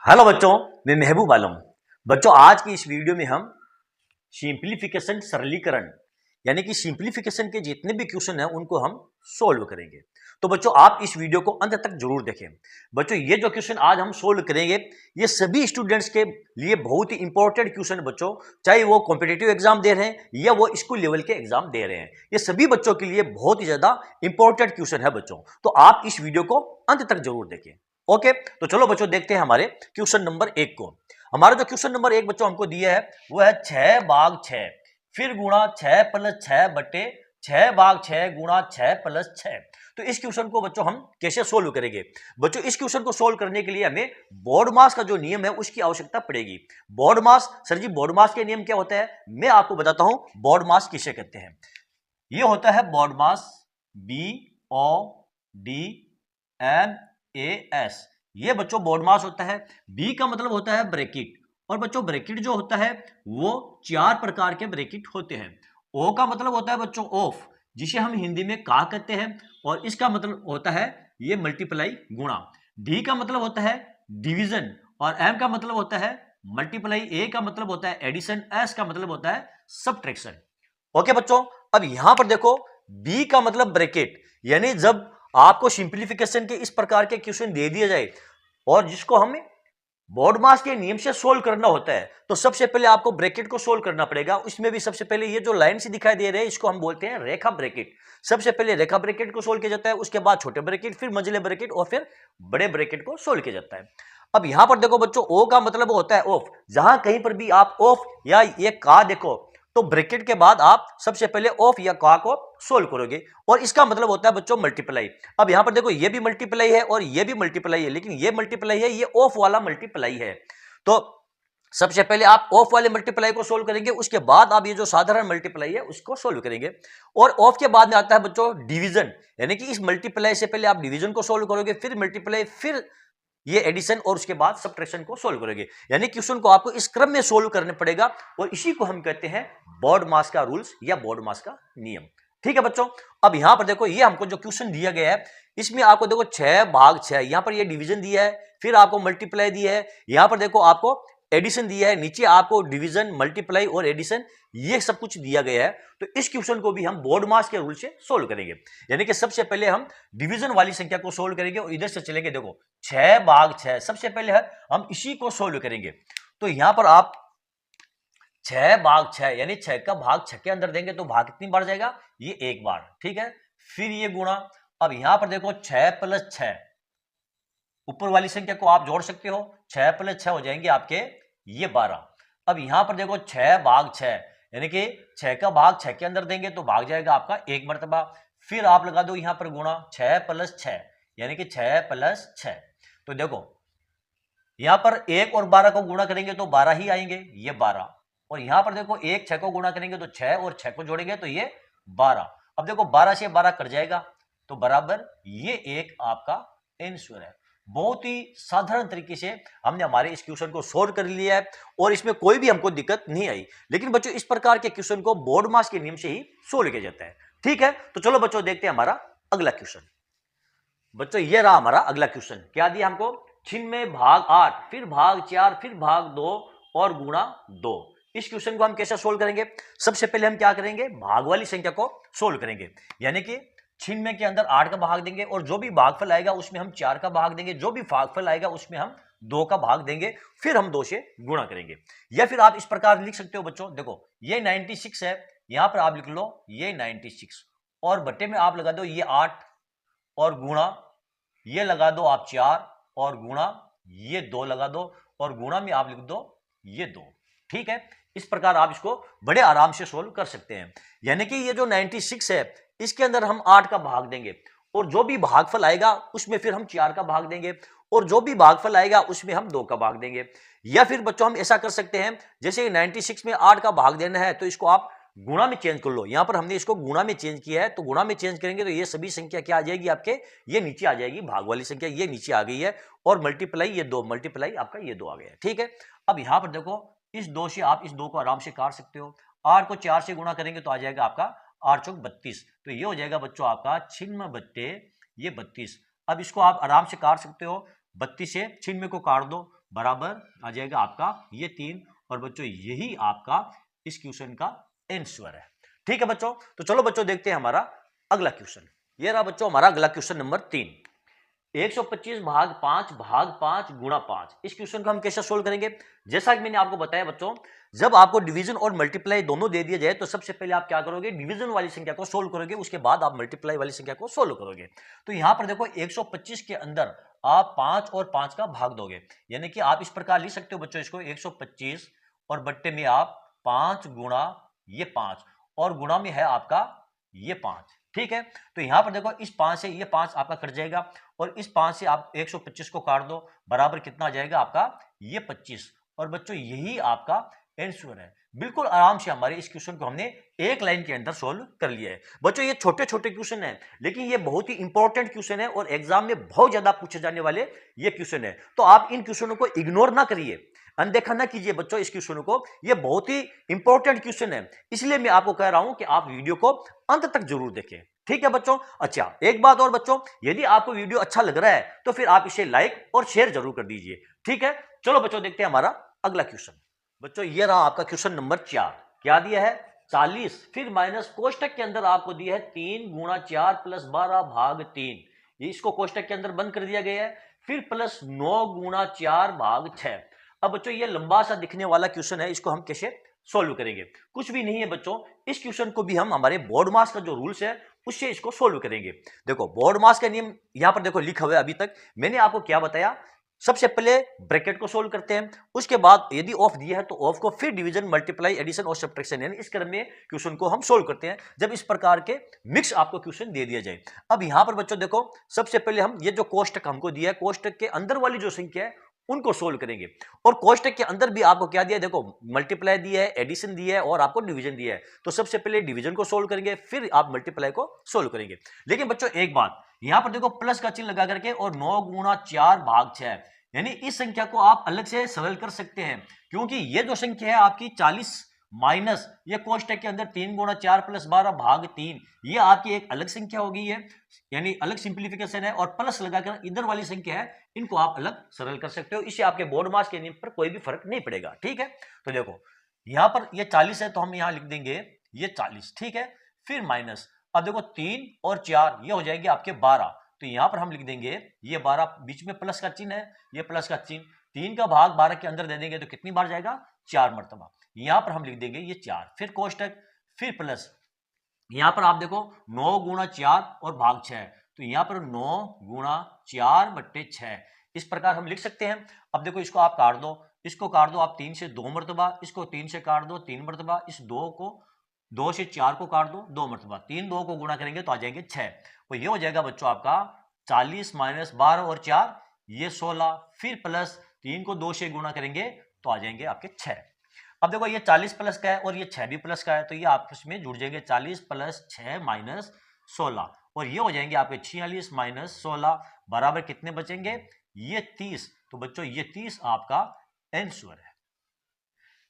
Hello बच्चों, मैं महबूब आलम। बच्चों, आज की इस वीडियो में हम सिंप्लीफिकेशन सरलीकरण यानी कि सिंप्लीफिकेशन के जितने भी क्वेश्चन हैं उनको हम सोल्व करेंगे। तो बच्चों, आप इस वीडियो को अंत तक जरूर देखें। बच्चों, ये जो क्वेश्चन आज हम सोल्व करेंगे ये सभी स्टूडेंट्स के लिए बहुत ही इंपॉर्टेंट क्वेश्चन है बच्चों, चाहे वो कॉम्पिटिटिव एग्जाम दे रहे हैं या वो स्कूल लेवल के एग्जाम दे रहे हैं। ये सभी बच्चों के लिए बहुत ही ज्यादा इंपॉर्टेंट क्वेश्चन है बच्चों, तो आप इस वीडियो को अंत तक जरूर देखें। ओके, तो चलो बच्चों देखते हैं हमारे क्वेश्चन नंबर 1 को। हमारा जो क्वेश्चन नंबर 1 बच्चों हमको दिया है वो है 6 भाग 6 फिर गुणा 6 प्लस 6 बटे 6 भाग 6 गुणा 6 प्लस 6। तो इस क्वेश्चन को बच्चों हम कैसे सोल्व करेंगे? बच्चों, इस क्वेश्चन को सोल्व करने के लिए हमें बोर्ड मास का जो नियम है उसकी आवश्यकता पड़ेगी। बोर्ड मास, सर जी बोर्ड मास के नियम क्या होता है? मैं आपको बताता हूं बोर्ड मास किसे कहते हैं। यह होता है बोर्ड मास, BODMAS। ये बच्चों बोर्ड मास होता है। बी का मतलब होता है ब्रैकेट, और बच्चों ब्रैकेट जो होता है वो 4 प्रकार के ब्रैकेट होते हैं। ओ का मतलब होता है बच्चों ऑफ, जिसे हम हिंदी में का कहते हैं, और इसका मतलब होता है ये मल्टीप्लाई गुणा। डी का मतलब होता है डिवीजन, और एम का मतलब होता है मल्टीप्लाई। ए का मतलब होता है एडिशन, एस का मतलब होता है सबट्रैक्शन। ओके बच्चों, अब यहां पर देखो बी का मतलब ब्रैकेट, यानी जब आपको सिंप्लीफिकेशन के इस प्रकार के क्वेश्चन दे दिए जाए और जिसको हमें बोर्ड मास के नियम से सोल्व करना होता है, तो सबसे पहले आपको ब्रैकेट को सोल्व करना पड़ेगा। उसमें भी सबसे पहले ये जो लाइन से दिखाई दे रहे हैं इसको हम बोलते हैं रेखा ब्रैकेट। सबसे पहले रेखा ब्रैकेट को सोल्व किया जाता है, उसके बाद छोटे ब्रैकेट, फिर मंझले ब्रैकेट और फिर बड़े ब्रैकेट को सोल्व किया जाता है। अब यहां पर देखो बच्चों, ओ का मतलब होता है ऑफ। जहां कहीं पर भी आप ऑफ या ये का देखो तो ब्रैकेट के बाद आप सबसे पहले ऑफ या का को सोल्व करोगे, और इसका मतलब होता है बच्चों मल्टीप्लाई। अब यहां पर देखो ये भी मल्टीप्लाई है और ये भी मल्टीप्लाई है, लेकिन ये मल्टीप्लाई है, ये ऑफ वाला मल्टीप्लाई है। तो सबसे पहले आप ऑफ वाले मल्टीप्लाई को सोल्व करेंगे, उसके बाद आप ये जो साधारण मल्टीप्लाई है उसको सोल्व करेंगे। और ऑफ के बाद में आता है बच्चों डिवीजन, यानी कि इस मल्टीप्लाई से पहले आप डिवीजन को सोल्व करोगे, फिर मल्टीप्लाई, फिर ये एडिशन, और उसके बाद सबट्रैक्शन को सोल्व करोगे। यानी क्वेश्चन को आपको इस क्रम में सोल्व करना पड़ेगा, और इसी को हम कहते हैं बोर्ड मास का रूल्स या बोर्ड मास का नियम। ठीक है बच्चों, अब यहां पर देखो ये हमको जो क्वेश्चन दिया गया है इसमें आपको देखो 6 भाग 6, यहां पर ये डिवीजन दिया है, फिर आपको मल्टीप्लाई दिया है, यहां पर देखो आपको एडिशन दिया है, नीचे आपको डिवीजन, मल्टीप्लाई और एडिशन ये सब कुछ दिया गया है। तो इस क्वेश्चन को भी हम बोर्ड मास के रूल से सोल्व करेंगे। यानी कि सबसे पहले हम डिवीजन वाली संख्या को सोल्व करेंगे, और इधर से चलेंगे देखो 6 भाग 6, सबसे पहले है हम इसी को सोल्व करेंगे। तो यहां पर आप 6 भाग 6 यानी 6 का भाग 6 के अंदर देंगे तो भाग कितनी बार जाएगा? ये एक बार। ठीक है, फिर ये गुणा। अब यहां पर देखो 6 प्लस 6, ऊपर वाली संख्या को आप जोड़ सकते हो, 6 प्लस 6 हो जाएंगे आपके ये 12। अब यहां पर देखो 6 भाग 6, यानी कि 6 का भाग 6 के अंदर देंगे तो भाग जाएगा आपका एक मर्तबा। फिर आप लगा दो यहां पर गुणा 6 प्लस 6, यानी कि 6 प्लस 6। तो देखो यहां पर 1 और 12 को गुणा करेंगे तो 12 ही आएंगे, ये 12। और यहां पर देखो 1 6 को गुणा करेंगे तो 6, और 6 को जोड़ेंगे तो ये 12। अब देखो 12 से 12 कट जाएगा तो बराबर ये एक आपका आंसर है। बहुत ही साधारण तरीके से हमने हमारे इस क्वेश्चन को सोल्व कर लिया है, और इसमें कोई भी हमको दिक्कत नहीं आई। लेकिन बच्चों इस प्रकार के क्वेश्चन को बोर्ड मास के नियम से ही सोल्व किया जाता है। ठीक है, तो चलो बच्चों देखते हैं हमारा अगला क्वेश्चन। बच्चों ये रहा हमारा अगला क्वेश्चन, क्या दिया हमको? छिन्न में भाग 8 फिर भाग 4 फिर भाग 2 और गुणा 2। इस क्वेश्चन को हम कैसे सोल्व करेंगे? सबसे पहले हम क्या करेंगे, भाग वाली संख्या को सोल्व करेंगे। यानी कि छिन्न में के अंदर 8 का भाग देंगे, और जो भी भागफल आएगा उसमें हम 4 का भाग देंगे, जो भी भागफल आएगा उसमें हम 2 का भाग देंगे, फिर हम 2 से गुणा करेंगे। या फिर आप इस प्रकार लिख सकते हो बच्चों, देखो ये 96 है, यहां पर आप लिख लो ये 96, और बट्टे में आप लगा दो ये 8, और गुणा ये लगा दो आप 4, और गुणा ये 2 लगा दो, और गुणा में आप लिख दो ये 2। ठीक है, इस प्रकार आप इसको बड़े आराम से सोल्व कर सकते हैं। यानी कि ये जो 96 है इसके अंदर हम 8 का भाग देंगे, और जो भी भागफल आएगा उसमें फिर हम 4 का भाग देंगे, और जो भी भागफल आएगा उसमें हम 2 का भाग देंगे। या फिर बच्चों हम ऐसा कर सकते हैं, जैसे 96 में 8 का भाग देना है तो इसको आप गुणा में चेंज कर लो। यहां पर हमने इसको गुणा में चेंज किया है, तो गुणा में चेंज करेंगे तो ये सभी संख्या क्या आ जाएगी आपके, ये नीचे आ जाएगी, भाग वाली संख्या ये नीचे आ गई है, और मल्टीप्लाई ये 2, मल्टीप्लाई आपका ये 2 आ गया है। ठीक है, अब यहां पर देखो इस 2 से आप इस 2 को आराम से काट सकते हो। 8 को 4 से गुणा करेंगे तो आ जाएगा आपका 8 चौक 32, तो ये हो जाएगा बच्चों आपका छिन्न बट्टे ये 32। अब इसको आप आराम से काट सकते हो, 32 से छिन्न को काट दो, बराबर आ जाएगा आपका ये 3। और बच्चों यही आपका इस क्वेश्चन का आंसर है। ठीक है बच्चों, तो चलो बच्चों देखते हैं हमारा अगला क्वेश्चन। ये रहा बच्चों हमारा अगला क्वेश्चन नंबर 3। 125 भाग 5 गुणा 5। इस क्वेश्चन को हम कैसे सोल्व करेंगे? जैसा कि मैंने आपको बताया बच्चों, जब आपको डिवीजन और मल्टीप्लाई दोनों दे दिया जाए तो सबसे पहले आप क्या करोगे, डिवीजन वाली संख्या को सोल्व करोगे, उसके बाद आप मल्टीप्लाई वाली संख्या को सोल्व करोगे। तो यहां पर देखो 125 के अंदर आप 5 और 5 का भाग दोगे, यानी कि आप इस प्रकार लिख सकते हो बच्चों इसको 125 और बट्टे में आप 5 गुणा ये 5 और गुणा में है आपका ये 5। ठीक है, तो यहां पर देखो इस 5 से ये 5 आपका कट जाएगा और इस 5 से आप 125 को काट दो, बराबर कितना आ जाएगा आपका ये 25। और बच्चों यही आपका आंसर है। बिल्कुल आराम से हमारे इस क्वेश्चन को हमने एक लाइन के अंदर सोल्व कर लिया है। बच्चों ये छोटे छोटे क्वेश्चन है, लेकिन ये बहुत ही इंपॉर्टेंट क्वेश्चन है और एग्जाम में बहुत ज्यादा पूछे जाने वाले ये क्वेश्चन है। तो आप इन क्वेश्चनों को इग्नोर ना करिए, अनदेखा ना कीजिए बच्चों इस क्वेश्चन को, ये बहुत ही इंपॉर्टेंट क्वेश्चन है, इसलिए मैं आपको कह रहा हूं कि आप वीडियो को अंत तक जरूर देखें। ठीक है बच्चों। अच्छा एक बात और बच्चों, यदि आपको वीडियो अच्छा लग रहा है तो फिर आप इसे लाइक और शेयर जरूर कर दीजिए। ठीक है, चलो बच्चों देखते हैं हमारा अगला क्वेश्चन। बच्चों ये रहा आपका क्वेश्चन नंबर 4। क्या दिया है? 40 फिर माइनस कोष्टक के अंदर आपको दिया है 3 गुणा 4 प्लस 12 भाग 3। इसको कोष्टक के अंदर बंद कर दिया गया है। फिर प्लस 9 गुणा 4 भाग 6। अब बच्चों ये लंबा सा दिखने वाला क्वेश्चन है, इसको हम कैसे सोल्व करेंगे? कुछ भी नहीं है बच्चों, इस क्वेश्चन को भी हम हमारे बोर्ड मास का जो रूल्स है उससे इसको सोल्व करेंगे। देखो बोर्ड मास का नियम यहां पर देखो लिखा हुआ है। अभी तक मैंने आपको क्या बताया, सबसे पहले ब्रैकेट को सोल्व करते हैं, उसके बाद यदि ऑफ दिया है तो ऑफ को, फिर डिवीजन मल्टीप्लाई एडिशन और सब्ट्रैक्शन, यानी इस क्रम में क्वेश्चन को हम सोल्व करते हैं जब इस प्रकार के मिक्स आपको क्वेश्चन दे दिया जाए। अब यहां पर बच्चों देखो सबसे पहले हम ये जो कोष्टक हमको दिया है, कोष्टक के अंदर वाली जो संख्या है उनको सोल्व करेंगे। और कोष्टक के अंदर भी आपको क्या दिया है, देखो मल्टीप्लाई दिया है, एडिशन दिया है और आपको डिवीजन दिया है। तो सबसे पहले डिवीजन को सोल्व करेंगे, फिर आप मल्टीप्लाई को सोल्व करेंगे। लेकिन बच्चों एक बात, यहां पर देखो प्लस का चिन्ह लगा करके और 9 गुणा 4 भाग 6, यानी इस संख्या को आप अलग से सरल कर सकते हैं, क्योंकि ये जो संख्या है आपकी 40 माइनस ये कोष्टक के अंदर 3 गुणा 4 प्लस 12 भाग 3, ये आपकी एक अलग संख्या हो गई है, यानी अलग सिंप्लीफिकेशन है। और प्लस लगाकर इधर वाली संख्या है, इनको आप अलग सरल कर सकते हो, इससे आपके बोर्ड मास के नियम पर कोई भी फर्क नहीं पड़ेगा। ठीक है, तो देखो यहां पर ये 40 है तो हम यहां लिख देंगे ये 40। ठीक है, फिर माइनस, अब देखो 3 और 4 ये हो जाएंगे आपके 12, तो यहां पर हम लिख देंगे ये 12, बीच में प्लस का चिन्ह है, ये प्लस का चिन्ह, 3 का भाग 12 के अंदर दे देंगे तो कितनी बार जाएगा? 4 मरतबा। यहां पर हम लिख देंगे ये 4, फिर कोष्टक, फिर प्लस, यहां पर आप देखो 9 गुणा 4 और भाग 6, तो यहां पर 9 गुणा 4 बट्टे 6, इस प्रकार हम लिख सकते हैं। अब देखो इसको आप काट दो, इसको काट दो आप 3 से 2 मरतबा, इसको 3 से काट दो 3 मरतबा, इस 2 को 2 से 4 को काट दो 2 मरतबा, 3 2 को गुणा करेंगे तो आ जाएंगे 6। तो ये हो जाएगा बच्चों आपका 40 माइनस 12 और 4 ये 16, फिर प्लस 3 को 2 से गुणा करेंगे तो आ जाएंगे आपके 6। अब देखो ये 40 प्लस का है और ये 6 भी प्लस का है, तो ये आपस में जुड़ जाएंगे, 40 प्लस 6 माइनस 16, और ये हो जाएंगे आपके 46 माइनस 16, बराबर कितने बचेंगे? ये 30। तो बच्चों ये 30 आपका आंसर है।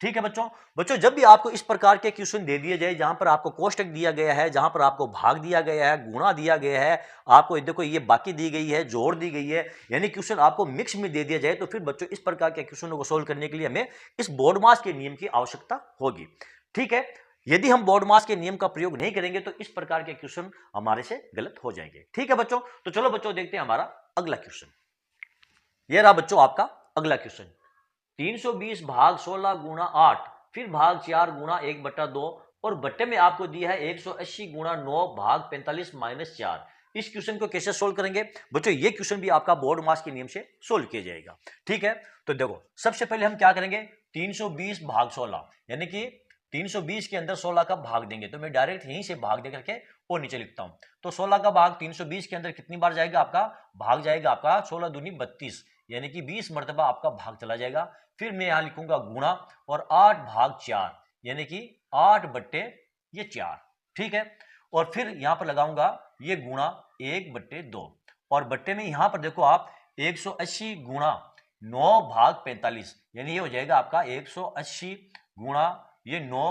ठीक है बच्चों। बच्चों जब भी आपको इस प्रकार के क्वेश्चन दे दिए जाए, जहां पर आपको कोष्टक दिया गया है, जहां पर आपको भाग दिया गया है, गुणा दिया गया है, आपको देखो ये बाकी दी गई है, जोड़ दी गई है, यानी क्वेश्चन आपको मिक्स में दे दिया जाए, तो फिर बच्चों इस प्रकार के क्वेश्चनों को सोल्व करने के लिए हमें इस बोर्ड मास के नियम की आवश्यकता होगी। ठीक है, यदि हम बोर्ड मास के नियम का प्रयोग नहीं करेंगे तो इस प्रकार के क्वेश्चन हमारे से गलत हो जाएंगे। ठीक है बच्चों, तो चलो बच्चों देखते हैं हमारा अगला क्वेश्चन। यह रहा बच्चों आपका अगला क्वेश्चन। 320 भाग 16 गुणा 8, फिर भाग 4 गुणा 1/2, और बट्टे में आपको दिया है 180 गुणा 9 भाग 45 माइनस 4। इस क्वेश्चन को कैसे सोल्व करेंगे? बच्चों ये क्वेश्चन भी आपका बोर्ड मास के नियम से सोल्व किया जाएगा। ठीक है, तो देखो सबसे पहले हम क्या करेंगे, 320 भाग 16, यानी कि 320 के अंदर 16 का भाग देंगे, तो मैं डायरेक्ट यहीं से भाग दे करके और नीचे लिखता हूं। तो 16 का भाग 320 के अंदर कितनी बार जाएगा? आपका भाग जाएगा आपका 16 दूनी 32, यानी कि 20 मरतबा आपका भाग चला जाएगा। फिर मैं यहां लिखूंगा गुणा, और 8 भाग 4, यानी कि 8 बट्टे ये 4। ठीक है, और फिर यहां पर लगाऊंगा ये गुणा 1/2, और बट्टे में यहां पर देखो आप 180 गुणा 9 भाग 45, यानी ये हो जाएगा आपका 180 गुणा ये 9,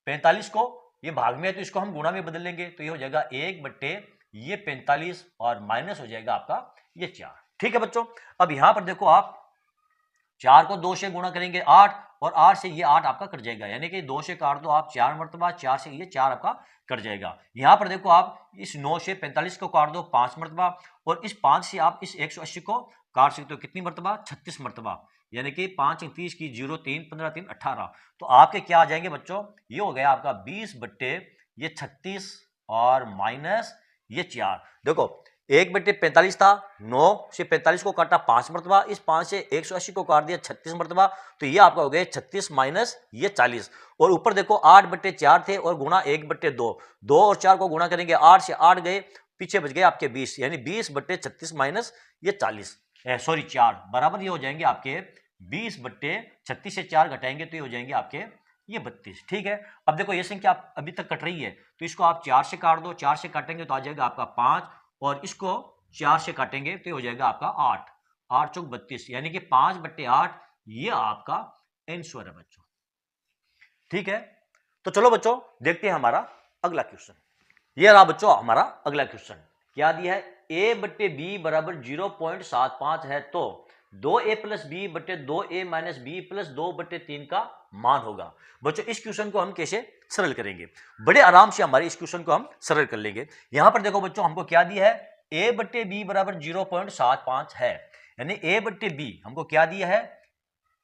45 को ये भाग में है तो इसको हम गुणा में बदल लेंगे, तो ये हो जाएगा 1/45 और माइनस हो जाएगा आपका ये 4। ठीक है बच्चों, अब यहां पर देखो आप 4 को 2 से गुणा करेंगे 8, और 8 से ये 8 आपका कट जाएगा, यानी कि 2 से काट दो आप 4 मरतबा, 4 से ये 4 आपका कट जाएगा। यहाँ पर देखो आप इस 9 से 45 को काट दो 5 मरतबा, और इस 5 से आप इस 180 को काट सकते हो कितनी मरतबा, 36 मरतबा, यानी कि 5 अंक 30 की 0 3 15 3 18। तो आपके क्या आ जाएंगे बच्चों, ये हो गया आपका 20 बट्टे ये 36 और माइनस ये 4। देखो 1/45 था, 9 से 45 को काटा 5 मरतबा, इस 5 से 180 को काट दिया 36 मरतबा, तो ये आपका हो गया 36 माइनस ये 40। और ऊपर देखो 8/4 थे और गुणा 1/2, 2 और 4 को गुणा करेंगे 8 से 8 गए, पीछे बच गए आपके 20, यानी 20/36 माइनस ये 40 सॉरी 4 बराबर ये हो जाएंगे आपके 20/36 से 4 घटाएंगे तो ये हो जाएंगे आपके ये 32। ठीक है, अब देखो ये संख्या आप अभी तक कट रही है, तो इसको आप 4 से काट दो, 4 से काटेंगे तो आ जाएगा आपका 5, और इसको 4 से काटेंगे तो ये हो जाएगा आपका 8, 8 चौक 32, यानी कि 5/8 ये आपका आंसर है बच्चों। ठीक है, तो चलो बच्चों देखते हैं हमारा अगला क्वेश्चन। ये रहा बच्चों हमारा अगला क्वेश्चन, क्या दिया है, a/b बराबर 0.75 है तो 2a प्लस बी बटे 2a माइनस बी प्लस 2/3 का मान होगा। बच्चों इस क्वेश्चन को हम कैसे सरल करेंगे, बड़े आराम से हमारे इस क्वेश्चन को हम सरल कर लेंगे। यहां पर देखो बच्चों हमको क्या दिया है, a/b बराबर 0.75 है, यानी a/b हमको क्या दिया है,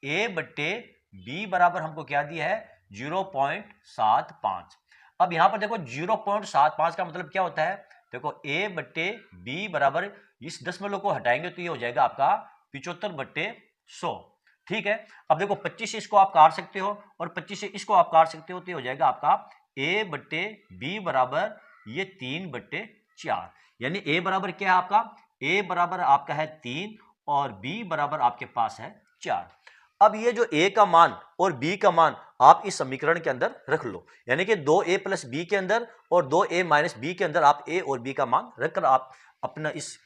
a/b बराबर हमको क्या दिया है 0.75। अब यहां पर देखो 0.75 का मतलब क्या होता है, देखो a/b बराबर इस दशमलव को हटाएंगे तो ये हो जाएगा आपका 75/100। ठीक है, अब देखो 25 से इसको आप काट सकते हो और 25 से इसको आप काट सकते हो तो ये हो जाएगा आपका a/b बराबर ये 3/4, यानी a बराबर क्या है आपका, a बराबर आपका है 3 और b बराबर आपके पास है 4। अब ये जो a का मान और b का मान आप इस समीकरण के अंदर रख लो, यानी कि 2a प्लस b के अंदर और 2a माइनस b के अंदर आप a और b का मान रखकर आप अपना इस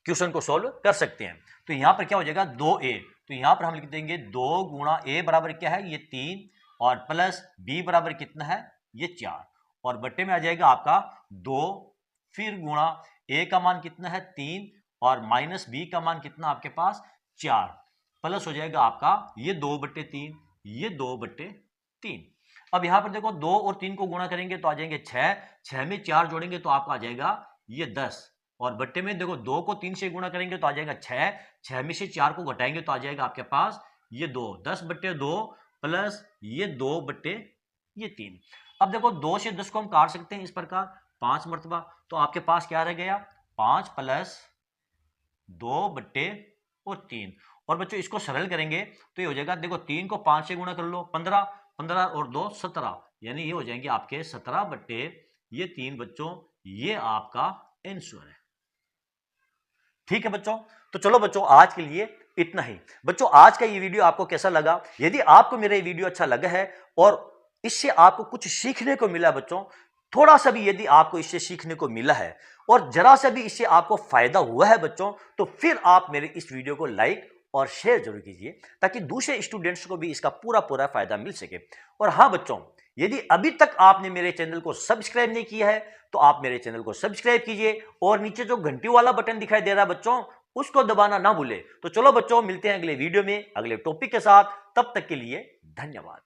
क्वेश्चन को सॉल्व कर सकते हैं। तो यहां पर क्या हो जाएगा 2a, तो यहां पर हम लिख देंगे 2 गुणा a बराबर क्या है ये 3 और प्लस b बराबर कितना है ये 4, और बट्टे में आ जाएगा आपका 2, फिर गुणा a का मान कितना है 3 और माइनस b का मान कितना आपके पास 4, प्लस हो जाएगा आपका ये 2/3 ये 2/3। अब यहां पर देखो 2 और 3 को गुणा करेंगे तो आ जाएंगे 6, 6 में 4 जोड़ेंगे तो आपका आ जाएगा ये 10, और बट्टे में देखो 2 को 3 से गुणा करेंगे तो आ जाएगा 6, 6 में से 4 को घटाएंगे तो आ जाएगा आपके पास ये 2, 10/2 प्लस ये 2/3। अब देखो 2 से 10 को हम काट सकते हैं इस प्रकार 5 मरतबा, तो आपके पास क्या रह गया 5 प्लस 2/3, और बच्चों इसको सरल करेंगे तो ये हो जाएगा, देखो 3 को 5 से गुणा कर लो 15, 15 और 2 17, यानी ये हो जाएंगे आपके 17/3 बच्चों, ये आपका आंसर है। ठीक है बच्चों, तो चलो बच्चों आज के लिए इतना ही। बच्चों आज का ये वीडियो आपको कैसा लगा, यदि आपको मेरा ये वीडियो अच्छा लगा है और इससे आपको कुछ सीखने को मिला बच्चों, थोड़ा सा भी यदि आपको इससे सीखने को मिला है और जरा सा भी इससे आपको फायदा हुआ है बच्चों, तो फिर आप मेरे इस वीडियो को लाइक और शेयर जरूर कीजिए ताकि दूसरे स्टूडेंट्स को भी इसका पूरा फायदा मिल सके। और हाँ बच्चों, यदि अभी तक आपने मेरे चैनल को सब्सक्राइब नहीं किया है तो आप मेरे चैनल को सब्सक्राइब कीजिए, और नीचे जो घंटी वाला बटन दिखाई दे रहा है बच्चों उसको दबाना ना भूले। तो चलो बच्चों मिलते हैं अगले वीडियो में अगले टॉपिक के साथ, तब तक के लिए धन्यवाद।